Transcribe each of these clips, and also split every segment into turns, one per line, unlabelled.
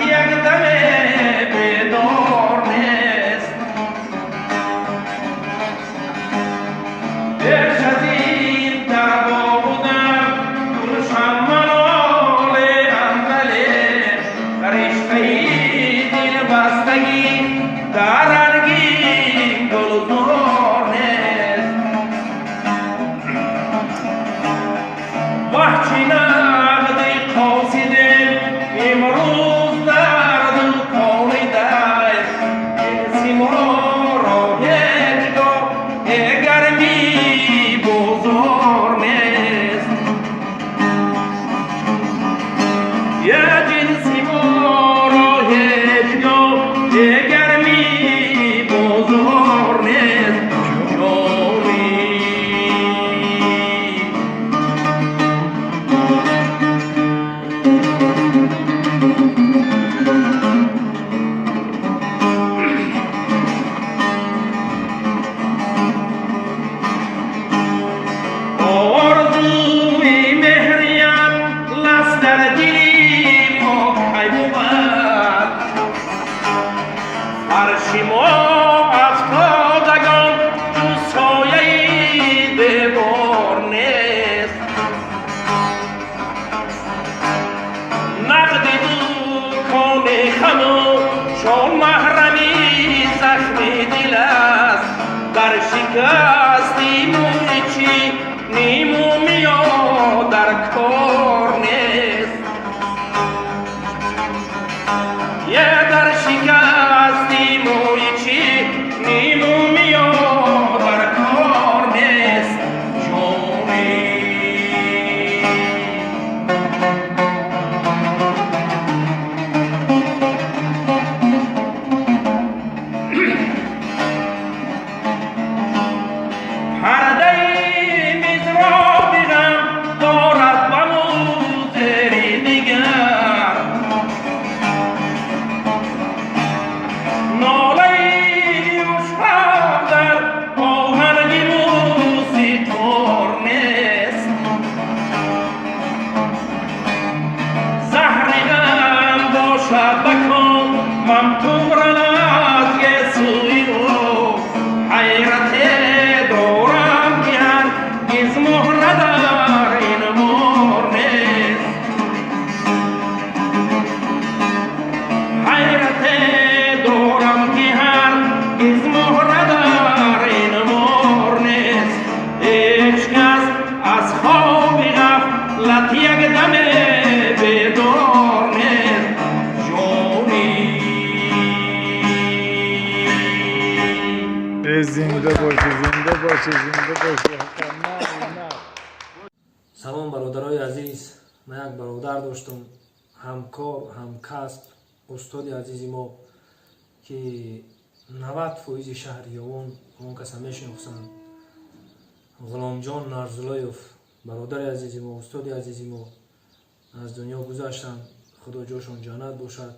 یک دم بیدار نیست. پیش از این در بودم گلشن منال اندلی فرشته دل بستگی در رنگین گلزار نیست. وحشی نقد قاصده امروز در دل کالیده کسی ما را هیچگاه گرمی بزار نیست. یه جنسی ما را هیچگاه گرمی بزار نیست. شما افتادگان جو سایه دیوار نیست. نقد دکان خموشان محرمی زخم دل است. در شکستی موی چی نیمو میاد در کار نیست. یه در شکستی موی چی نیمو میاد در کار نیست. جونی پرده میز را بگم دارد به موزری دیگر. ناله اشفاق در آهنگ موسیقار نیست. زهر غم باشد بکن ممتورن از یه سوی رو. حیرت دارم که هرگز مهره در این مار نیست. حیرت دارم که هرگز مهره در این مار نیست. هیچ کس از خواب غفلت یک دم بیدار نیست. جونی
زنده باشی زنده باشی زنده باشی.
سلام برادرای عزیز. من یک برادر داشتم، همکار، همکسب، استاد عزیزی ما که 90% شهر یوان اون کسا میشناسند. غلامجان نرزلایف برادر عزیزی ما، استاد عزیزی ما از دنیا گذشتند. خدا جاشان جنت باشد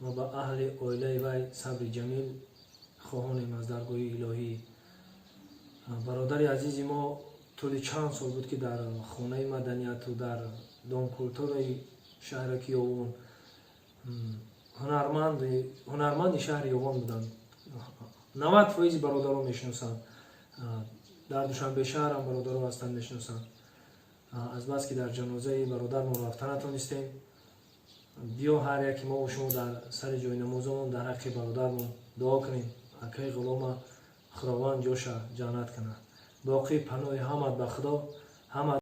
و به اهل عائله وی صبر جمیل خواهانیم از درگاه الهی. برادر عزیزی ما طول چند سال بود که در خانه مدنیت و در دامکولتور شهر کیوان هنرمند شهر یوان بودند. 90% برادران میشناسند. در دوشنبه شهر هم برادران هستند میشناسند. از بس که در جنازه برادر ما رفتن نتونستیم، بیا هر یکی ما و شما در سر جای نمازمون در حق برادرمون دعا کنیم. اکای غلام خداوند جاش جنت کنه. باقی پناه همت به خدا. همت